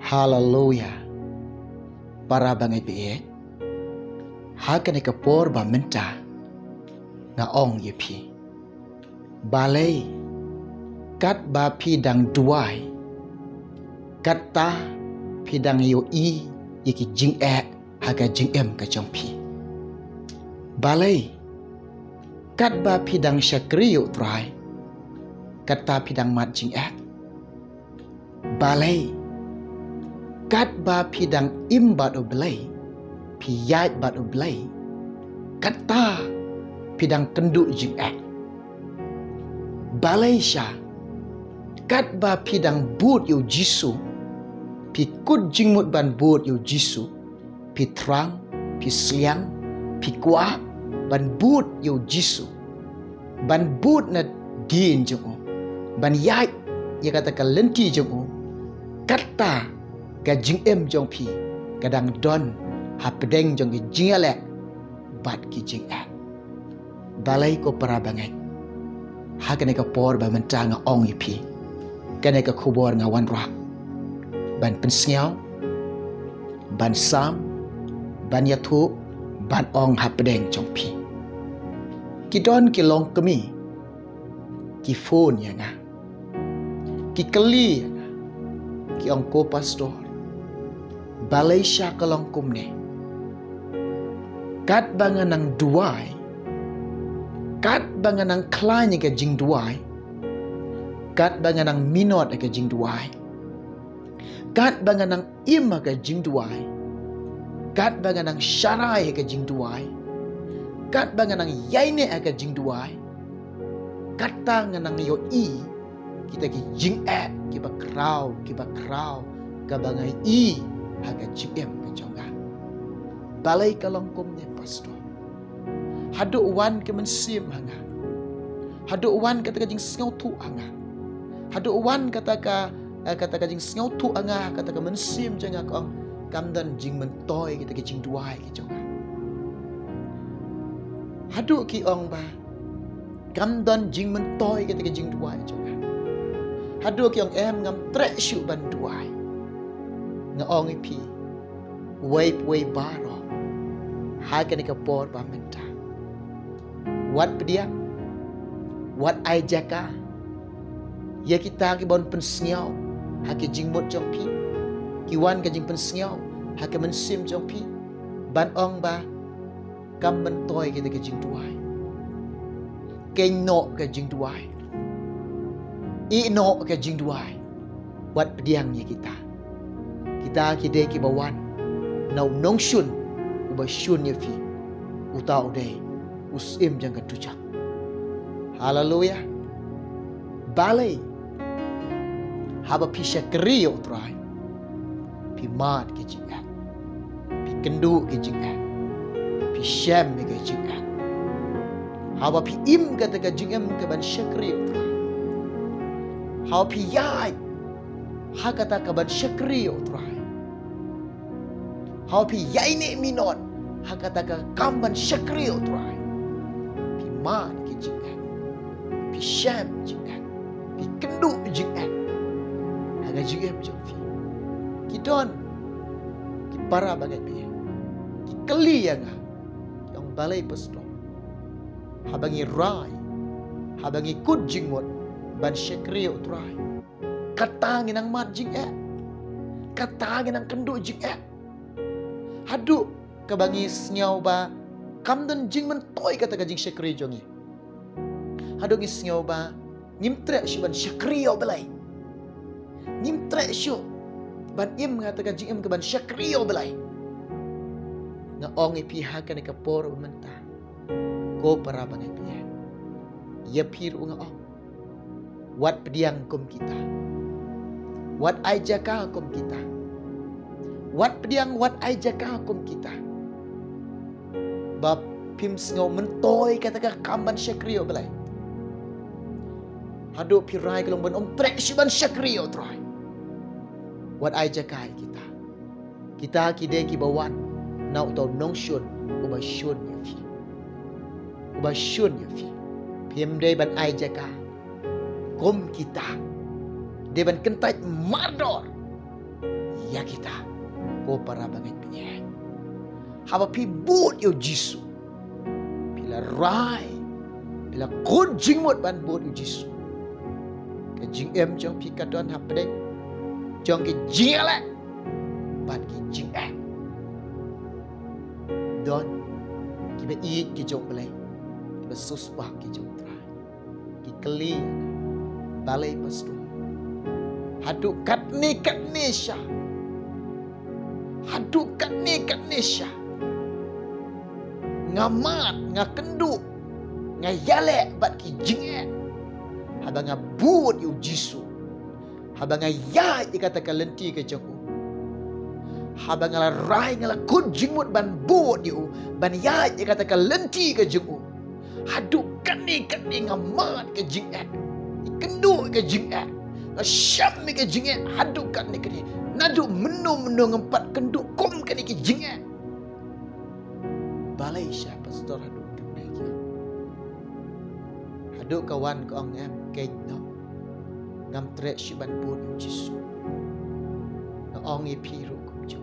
Haleluya. Para bangai biye. Hakane kapor ba menta. Nga ong yepi. Balai. Kat ba pidang duai. Kat ta pidang yo i yiki jing haga jing ka champi. Balai. Kat ba pidang syakriyo trai. Kat ta pidang mat jing Balai. Kat ba pidang imbat o belai. Piyat bat o belai. Kat ta pidang kenduk jing Balai sya. Kat ba pidang but yo jisu. Pi kut jingmut ban but yo jisu. Pi terang, pi siang, pi kuah ban but yo jisu. Ban but na din jeng ban yai ya kata ka lenti jeng kata ka jing jong pi kadang don ha pedeng jong ki jingale bat ki jing balai ko para bangai ha kane ka por ba mentang ong pi kane ka khubor nga wan ra ban pensiau ban sam ban yathu ban ong ha pedeng jong pi ki don ki long kemi ki phone ya nga ki kali ya nga ki ongko pastor balai sya kalong kumne kat bangan nang duai kat bangan nang klanya ke jing duai kat bangan nang minot ke jing duai kat bangan nang im ke jing duai kat bangan nang syarai ke jing duai kat bangan nang yaine ke jing duai kata nganang yo i kita ki jing kiba krau ka bangai i haga jing ka jonga balai kalong kum ne pastor hadu wan ke mensim hanga hadu wan kata ka jing sngau tu hanga hadu wan kata ka jing sngau tu hanga kata ka mensim janga kong kamdan jing mentoy kita ki jing duai ki jonga hadu ki ong ba kamdan jing mentoy kita ki jing duai jonga hadu ki ong ngam trek syu ban duai nga ong ipi way baro ha kan ka por ba menta wat pedia wat ai jaka ya kita ki bon pensniau ha ki jing mot jong pi ki wan ka jing pensniau ha ka mensim jong pi ban ong ba kam mentoy kita ki jing duai keng no ke jing duai i no ke jing duai wat pediang ni kita kide ki bawan nau nong shun uba shun ye fi utau de usim jang ka tujak haleluya balai haba pisha kriyo trai pi mat ke jing pi kendu ke jing pi shem ke jing haba pi im kata ka jing ke ban syakri haba pi yai ha kata ka ban syakri trai haba pi yai ne minot ha kata ka kamban syakri trai pi man ke jing pi syam jing pi kendu jing haga jing jong fi kidon ki para bagai pi ki keli yang balai pastor habangi rai habangi kut jingmot ban syakriyo trai katangin ang mat jing katangin ang kendu jing hadu kabangi snyau ba kamdan jing men toy kata ka jing syakriyo jongi hadu ngi snyau ba nimtre syu ban syakriyo belai nimtre syu ban im kata ka jing ke ban syakriyo belai nga ong ipiha ka ni kapor menta ko para bangai piye ya pir unga wat pediang kum kita wat ai jaka kum kita wat pediang wat ai jaka kum kita bab pim sngo mentoy kata ka kamban syakriyo belai hadu pirai kelong ban trek syiban syakriyo trai wat ai jaka kita kide ki bawan nau tau nong shun uba shun ya fi uba shun ya fi pim dei ban ai jaka kom kita de ban kentai mardor ya kita ko para bangai piye haba pi but yo Jisu pila rai pila kun jingmut ban but yo Jisu ke jing em jong pi kadon hapde jong ke jingala ban ki jing don ki be eat ki jong belai ki be suspa ki jong trai ki keli balai pastu hadu katni sya hadu katni sya ngamat ngakendu ngayale bat ki jinge haba ngabut yu Jisu haba ngaya dikatakan lenti ke jong haba ngala rai ngala kun jingmut ban bot yu ban ya dikatakan lenti ke jong hadu katni ngamat ke jinge kendu ke jinge syam ke jinge hadu katni ke nadu menu ngempat kendu kum ke ni ke jinge balai sya pastor hadu katni hadu kawan ko ang em ke no ngam tre shiban bot Jisu na ong ipiru kum jo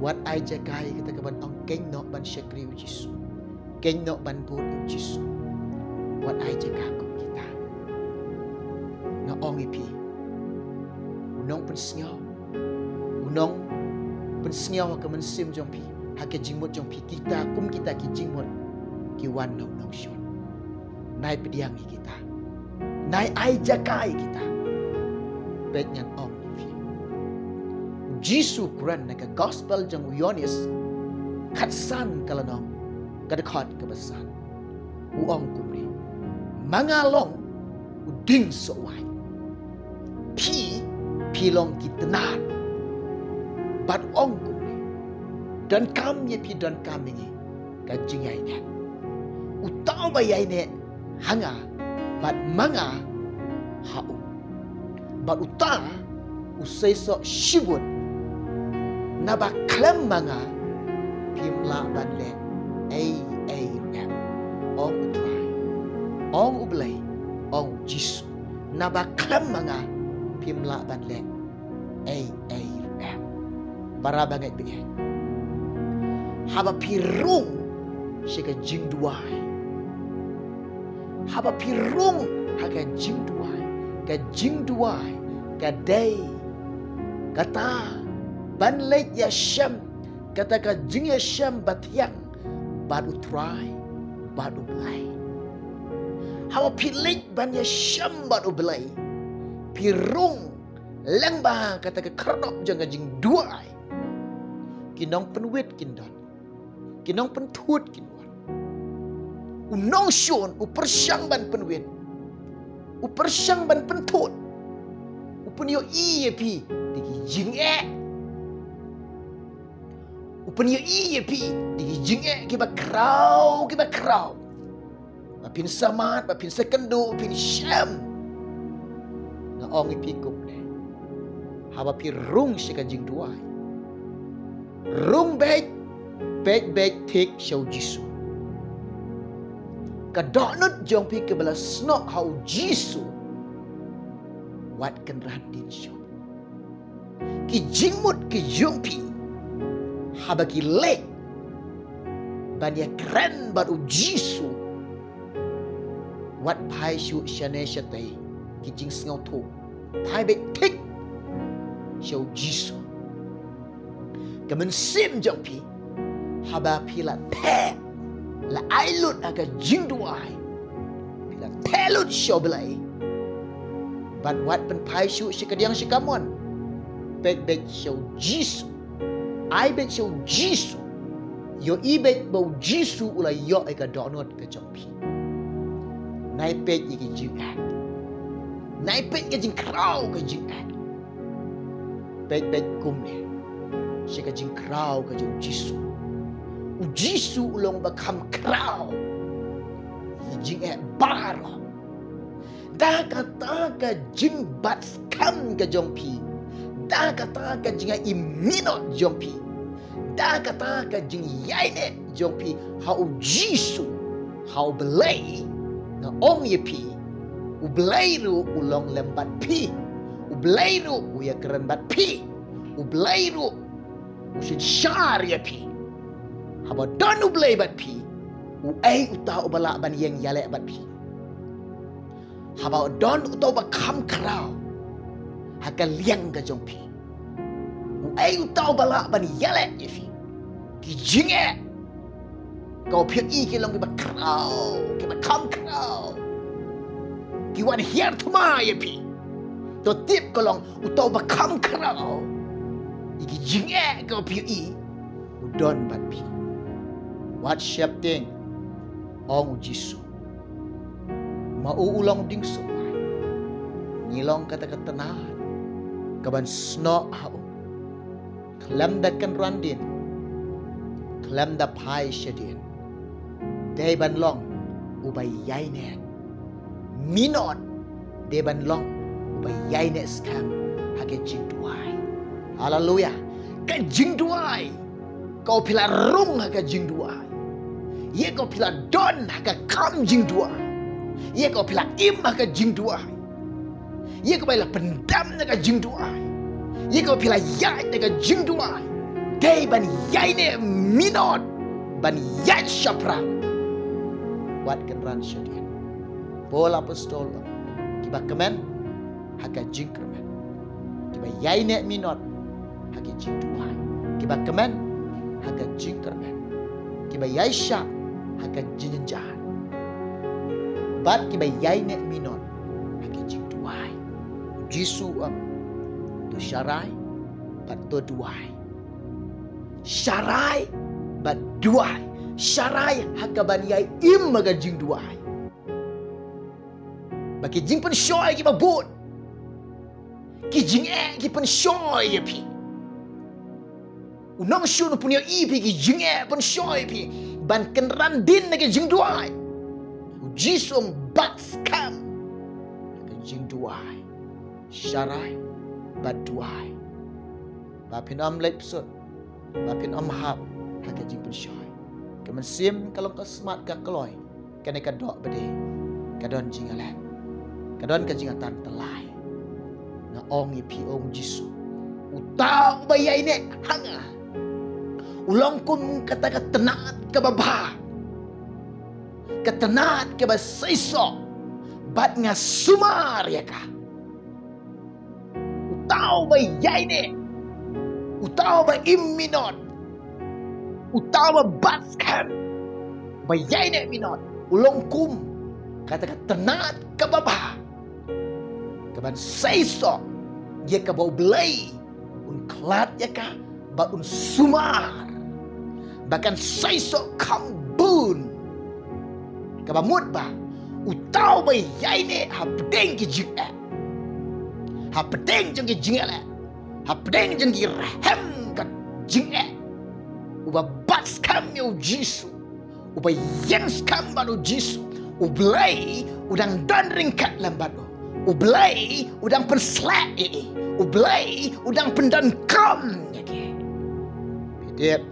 wat ai jakai kita ke ban ong ken no ban syakri Jisu ken no ban bot Jisu wat ai jakai kum kita na ong ipi unong pensnyaw unong pensnyaw ke mensim jong pi hake jingmut jong pi kita kum kita ki jingmut ki wan nong shon nai pediangi kita nai ai jakai kita bet nyan ong ipi Jisu Quran na ka gospel jong Yohanes khatsan kalanong kadakhat kebesan uong kumri mangalong uding sowai pilong kitenan bat ong kumri dan kami pi dan kami ni kanjing yai ne utau ba yai ne hanga bat manga hau bat uta usai so shibut naba klam manga pimla ban le ai ong utrai ong ublai ong Jisu naba klam manga pimla ban le ai para bangai bi haba pirung shika jing duai haba pirung haga jing duai ka dai kata ban lek ya syam kata ka jing ya syam batiang badu try badu belai haba pilek ban ya syam badu belai pirung lembah kata ke kernop jangan jing duai kinong penwit kindon kinong pentut kindon unong syun upersyang ban penwit upersyang ban pentut upenyo pi digi jing upenyo pi digi jing kiba krau bapin samat bapin sekendu bapin syam na ong ipikup ne haba pi rung shika jing duai rung beg tik show Jisu kadonut jong pi ke bala snok hau Jisu wat kan radin show ki jingmut ki jong pi haba ki lek bania keren baru Jisu wat pai shu shane shatai ki jing sngaw thu pai beg tik show Jisu kemensim jong pi haba pila te la ailut aga jing duai pila telut show belai but what pen pai shu shikadiang shikamon beg show Jisu I bet show Jisu yo ibet bau Jisu ulai yo aga donot ke jong pi nai pet iki jing nai pet ke jing krau ke jing bet kum ne shika jing krau ke jong Jisu Jisu ulong bakam krau jing baro da kata ka jing bat kam ke jong pi da kata ka jing iminot jong pi da kata ka jing yaine jong pi hau Jisu hau belai na ong ye pi u belai ru ulong lembat pi Ublairu uya keren bat pi. Ublairu usin syar ya pi. Haba don ublai bat pi. Uai utau balak ban yang yalek bat pi. Haba don utau ba kam krau. Haka liang ka jong pi. Uai utau balak ban yalek ya pi. Ki jinge. Kau pi ki long ki ba krau. Ki ba kam krau. Ki wan hiar tuma ya pi. To tip kolong utau ba kam krau. Iki jinge kau pi udon bat pi. What shapting ong Jisu. Mauulang ding sumai. Nilong kata-kata nahan. Kaban snok hao. Kelam dakan randin. Kelam da pai syadin. Day ban long ubay yay nen. Minot day ban long ubay yay nen skam hake jing duai. Hallelujah. Ka jing duai. Kau pila rung haka jing duai. Ye kau pila don haka kam jing duai. Ye kau pila im haka jing duai. Ye kau pila pendam haka jing duai. Ye kau pila yai haka jing duai. Day ban yay ne minot ban yai syaprang. Wat kenran syadian. Paul apostol kiba kemen haka jing kemen. Kiba yai ne minot haka jing duai. Kiba kemen haka jing kemen. Kiba yai syak haka jing jahan. Bat kiba yai ne minot haka jing duai. Jisu tu syarai bat tu duai. Syarai bat duai. Syarai haka ban yai im maga jing duai. Baki jing pen syoy ki babut. Ki jing ki pen syoy ya pi. Unang syu no punya pi ki jing pen syoy pi. Ban kenran din na ki jing duai. Jisung bat skam. Haka jing duai. Syarai bat duai. Bapin am lep sut. Bapin am hap haka jing pen syoy. Kemen sim kalau ka smart ka kloy. Kene ka dok bede. Kadon jing alek. Kadon ka jing atan telai. Na ong pi ong Jisu. Utang bayai ne hanga. Ulang kun kata tenat ke baba. Ketenat ke basaiso. Bat nga sumar ya ka. Utau bayai ne. Utau ba imminot. Utau ba baskan. Bayai ne minot. Ulang kum kata tenat ke baba. Keban saiso. Dia ka bau belai. Un klat ya ka. Ba un sumar. Bahkan saiso kambun. Kabamut ba. Utau ba yai ne ha pedeng ki jing e. Ha pedeng jeng ki jing e. Ha pedeng jeng ki rahem ka jing e. Uba bats kam yo Jisu. Uba yang skam ba do Jisu. Ublai udang dan ringkat lambat do. Ublai udang penslak e. Ublai udang pendan kam ya ke. Bidip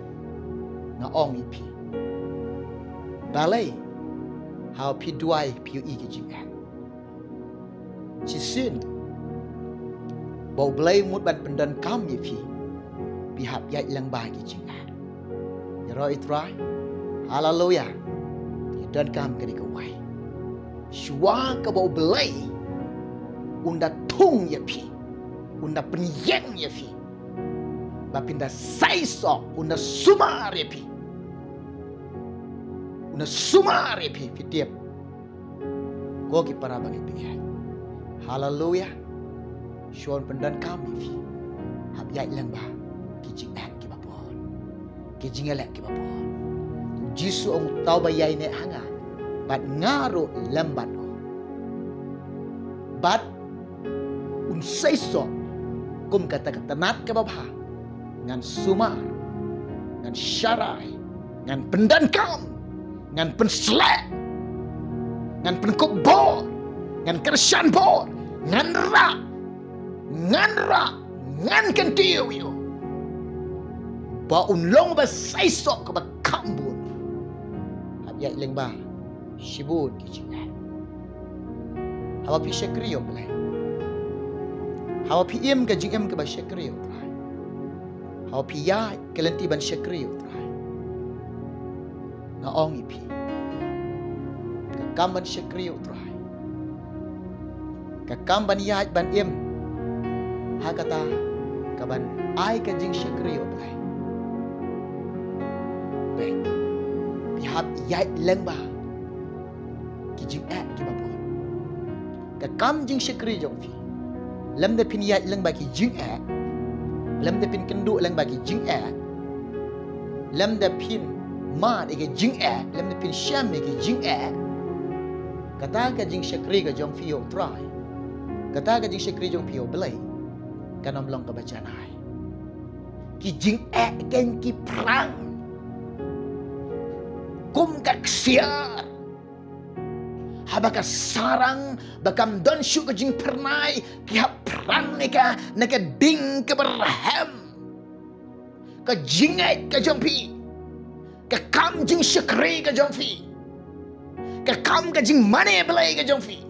na ong ipi. Balai how pi duai pi i ki jing. Cisin. Bau belai mut ban pendan kam ipi. Pihak yai lang ba ki jing. Ya ro itrai. Hallelujah. Dan kam ke dikawai. Shua ka bau belai. Unda tung ya pi. Unda penyeng ya pi. Bapinda saiso unda sumar ya pi. Unda sumar ya pi fitiap. Go ki para bagi pi. Hallelujah. Shuan pendan kami pi. Hab yai lamba ki jing ek ki bapon. Ki jing elek ki bapon. Jisu ong tau bayai ne hanga. Bat ngaru lambat. Bat un saiso kum kata nat ke bapa. Ngan sumar, ngan syarai, ngan pendan kam, ngan penslek, ngan penkuk bor, ngan kersan bor, ngan rak, ngan kentiu yo. Ba unlong ba saisok ke ba kambun. Habyak leng ba shibun ki jingan. Haba pi syakriyo belai. Hau pi im ke jing em ke ba syakri utrai. Hau pi ya ke lenti ban syakri utrai. Nga ong ipi. Ka kam ban syakri utrai. Ka kam ban ya ban im. Ha kata ka ban ai ke jing syakri utrai. Baik. Pihak ya leng ba. Ki jing ki ba pon. Ka kam jing syakri jong fi. Lam da pin ya leng ba ki jing lam da pin kendu leng ba ki jing lam da pin ma de ki jing lam da pin sham de ki jing kata ka jing syakri ka jong fi yo try kata ka jing syakri jong fi yo belai kanom long ka baca nai ki jing ken ki perang kum ka ksiar habaka sarang bakam don syu ka jing pernai ki hap perang neka ding ke berham ka jingai ka jompi ka kam jing syakri ka jompi ka kam ka jing mane belai ka jompi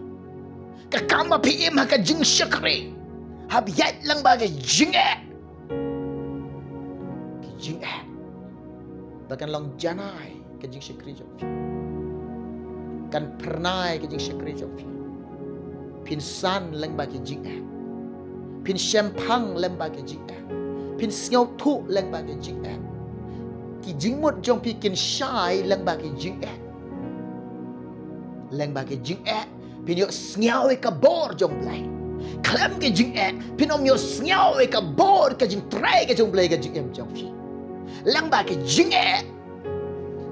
ka kam api im ka jing syakri hab yat lang ba ka jingai ki jingai bakan long janai ka jing syakri jompi kan pernai ka jing syakri jompi pinsan lang ba ki jingai pin champagne lem ba ke jing pin sngau thu lem ba ke jing ki jing mot jong pi kin shai lem ba ke jing lem ba ke jing pin yo sngau ka bor jong blai klem ke jing pin om yo sngau ka bor ke jing trai ke jong blai ke jing jong pi lem ba ke jing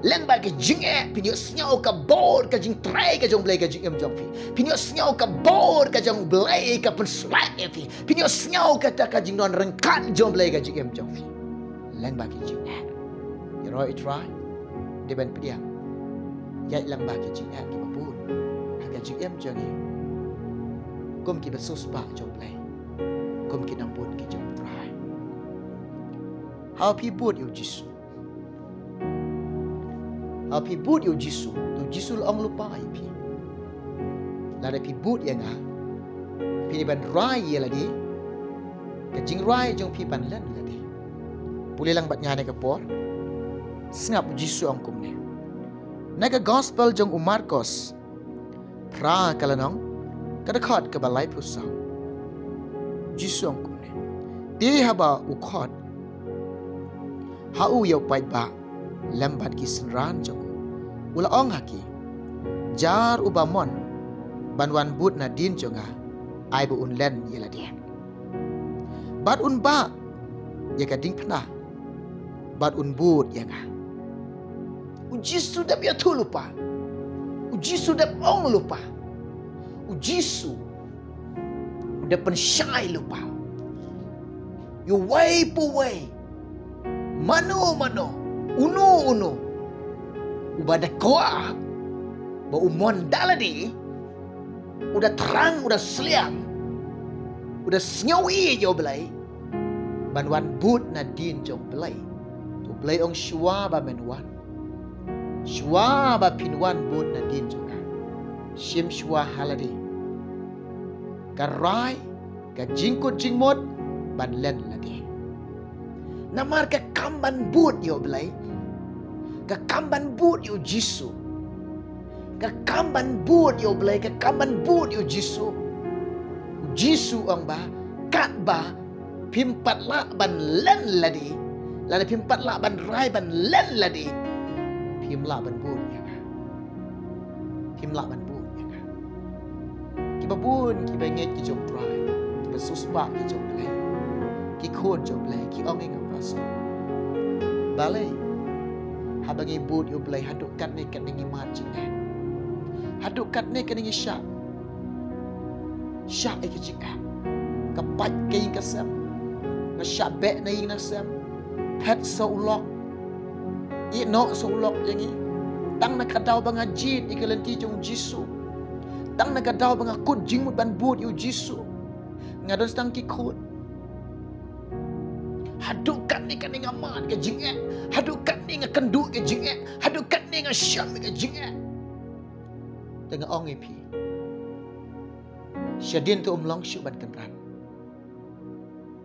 leng ba ke jing pin yo sngau ka bor ka jing trai ka jong blai ka jing jong pi pin yo sngau ka bor ka jong blai ka pun slap pi pin yo sngau ka ta ka jing non rengkat jong blai ka jing jong pi leng ba ke jing you know it right de ban pia ya leng ba ke jing ki ba pun ha ka jing jong ni kum ki ba sus ba jong blai kum ki nam pun ki jong trai how people you jisu api but yo jisu tu jisu ong lupa ipi la pi but yang pi ban rai ye lagi ke jing rai jong pi ban lan lagi puli lang bat nya ne ke por sngap jisu ong kum ne na ka gospel jong Marcos pra kalanong kada khat ke balai pusau jisu ong kum ne ti haba u khat ha u yo pai ba lambat ki senran jong ula ong haki jar ubamon banwan but na din jonga ai bu un len yela dia bat un ba ya ka ding pna bat un but ya nga uji sudah ya tu lupa uji sudah ong lupa uji su udah pensyai lupa you way pu way mano Uno ubada koa ba umon daladi udah terang udah seliang udah snyawi jo belai banwan but na din jong belai tu belai ong shwa ba menwan shwa ba pinwan but na din jong shim shwa haladi karai ka jingkut jingmot ban len lagi namar ka kamban but yo belai ka kamban but yo jisu ka kamban but yo belai ka kamban but yo jisu ang ba kat ba pimpat la ban len ladi la pimpat la ban rai ban len ladi pim la ban but ya pim la ban but ya ki babun ki banget ki jom try ki basuspa ki jom belai ki khon jom belai ki ong ngam pas balai habangi but yo belai haduk kat ni mat jing haduk kat ni kan ni syak ek jing kapat ke ing kasam na syak bek na ing nasam pet so ulok i no so ulok yang ni tang na kadau bang ajit ikalenti jong jisu tang na kadau bang akut jingmut ban but yo jisu ngadon stang ki khut hadukan ni kan dengan mat ke jingek hadukan ni dengan kenduk ke jingek hadukan ni dengan syam ke jingek dengan ong ipi syadin tu umlong syuban kenran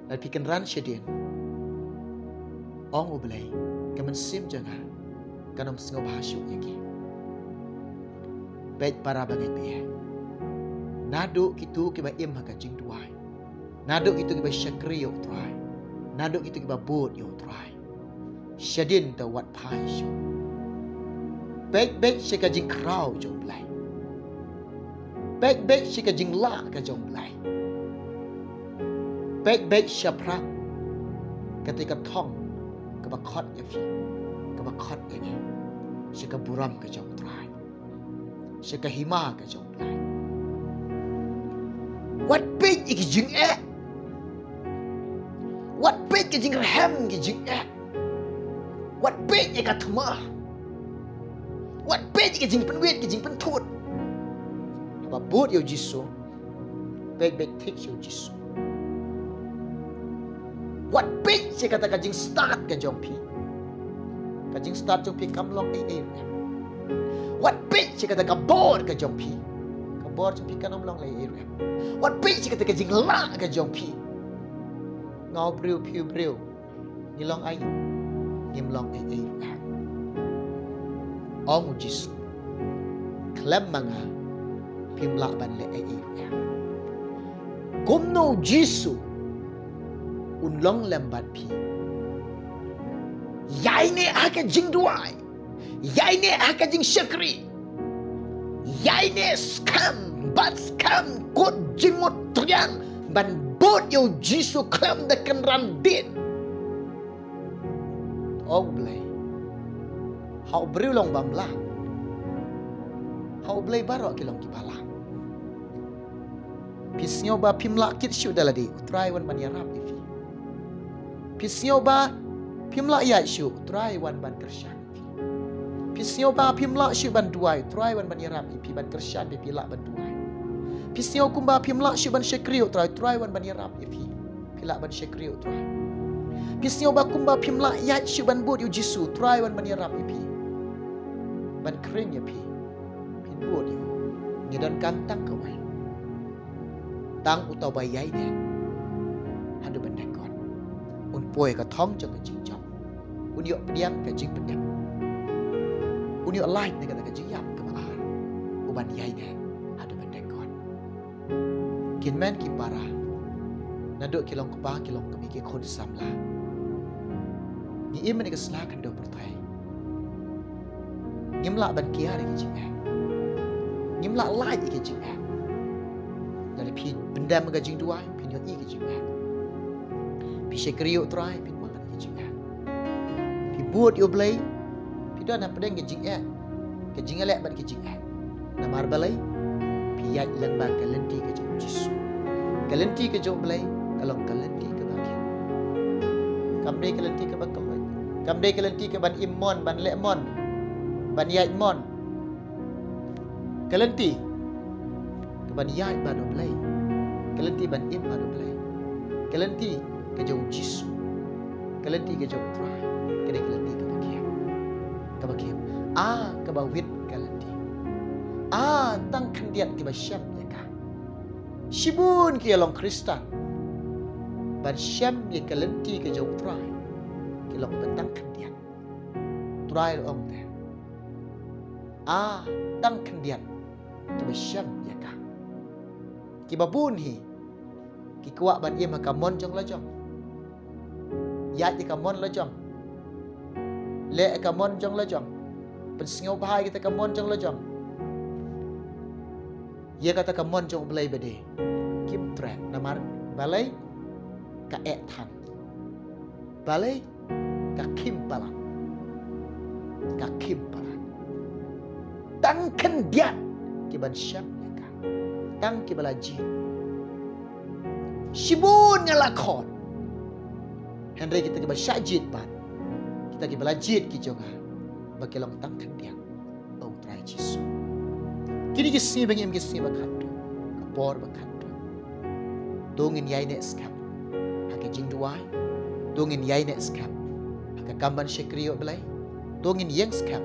dan pikan ran syedin ong ublay kaman sim janga kanam singo bahasyu yaki baik para bangai be nado kitu kiba im haka jing duai nado kitu kiba syakri yo try nado kitu kiba bot yo try syedin da wat pai shu baik syaka jing kraw jong blai baik syaka jing la ka jong blai baik syapra ketika thong kaba khot ya fi kaba khot ya ni syaka buram ka jong try syaka hima ka jong blai what big ik jing what big ke jing ham ke jing what big ik atma what big ke jing penwet ke jing pentut ba bot yo jisu baik tik yo jisu what big saya kata kajing start ke jong pi kajing start jong pi kamlong what big saya kata kabor ke jong pi kabor jong pi kanamlong lai what big saya kata kajing la ke jong pi ngau briu piu briu nilong ayu ngimlong ong jisu klem manga pimla ban le kumno jisu unlong lembat pi yai ne aka jing duai yai ne aka jing syakri yai ne scam but scam kot jing mot triang ban bot yo jisu klam da kan randin ong blai hau briu long bamla hau blai barok kilong kipala pisnyo ba pimla kit shu daladi utrai wan ban yarap ifi pisnyo ba pimla ya shu utrai wan ban kersyan ifi pisnyo ba pimla shu ban duai utrai wan ban yarap ifi ban kersyan be pila ban duai pisnyo kumba pimla shu ban syakri utrai wan ban yarap ifi pila ban syakri utrai pisnyo ba kumba pimla ya shu ban bot yu jisu utrai wan ban yarap ifi ban kering ya pi pin bot yu ngidan kantang kawai tang utau bayai ne hadu benda kon un poi ka thong cho ka jing chong un yo pdiang ka jing pdiang un yo light ne ka jing yap ka ma uban yai ne hadu benda kon kin men ki para na do kilong ka ba kilong ka mi ki khon samla ni im ne ka sla kan do pertai ngimla ban kia ri ki jing ngimla light ki jing dari pi benda megajing dua pi nyo i ke jiwa pi syakriyo try pi makan ke jiwa pi buat yo blai pi don apa deng ke jing lek ban ke jing na mar balai pi yat lang ba ke lenti ke jing jisu ke lenti ke jong blai kalong ke lenti ke ba ke kam dei ke lenti ke ba kaloi kam dei ke lenti ke ban immon ban lemon ban yat mon ke lenti ban yai ban oblai kelenti ban im ban oblai kelenti ke jong jisu kelenti ke jong try kene kelenti ke bakiam ke bawit kelenti tang kendiat ke basyam ya ka shibun ke long kristan ban syam ye kelenti ke jong try ke long tang kendiat try ong te tang kendiat ke basyam ya ka ki babun hi ki kuak ban im kamon jong la jong ya ti kamon la jong le kamon jong la jong pensngau bahai kita kamon jong la jong ye kata kamon jong belai bede kim trek namar balai ka ek than balai ka kim pala tang ken dia ki ban syam tang ki balaji shibun ngalakon Henry kita ki basyajit ban kita ki balajit ki jonga bakilong tang kendiang au trai jisu kini ki si bangim ki si bakhandu kapor bakhandu dongin yai ne skam hake jing duai dongin yai ne skam hake kamban syakriyo belai dongin yang skam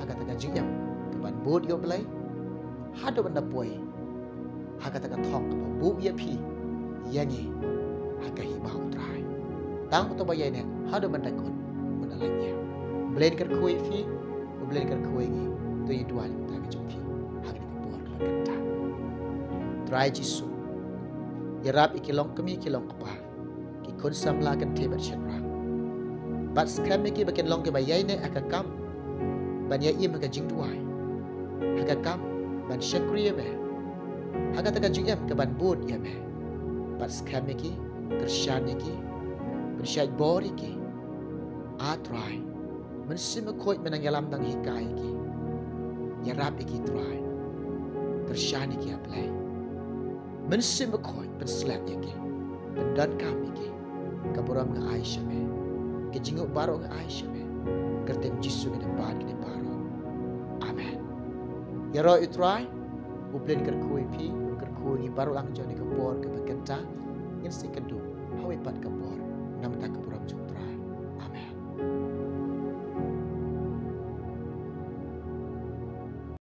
hake taga jingyam kaban bot yo belai hado benda poi haka taka thong ka bu ya phi yangi haka hibau trai. Tang to bayai ne hado mandakon menalanya. Belain ker kuai fi, belain ker kuai ni to yuduan ta ke jumpi. Hak ni kebor kalau kata. Trai Jisu. Yarap ikilong kami kilong apa. Ki kon samla kan tebat shenrang. Bat skam ki bakin long ke bayai ne akakam. Ban ya im ka jing duai. Akakam ban syakri me. Haka taka jing em ke ban bud ya me. Bat skam ki kersyan ki bersyait bori ki. Atrai mensim koi menang yalam dang hikai ki. Yarap ki trai. Kersyan ki aplai. Mensim koi penslap ki. Pendan kami ki. Kaburam nga Aisyah me. Kejinguk baro nga Aisyah me. Kertem Jisu ke depan ke baro. Amen. Ya roh itrai. Uplen kerkui pi. Kerkui baru lang jauh ni kebor ke bekenta. Yang si kedua. Hawi pat kebor. Nam tak keburam juga.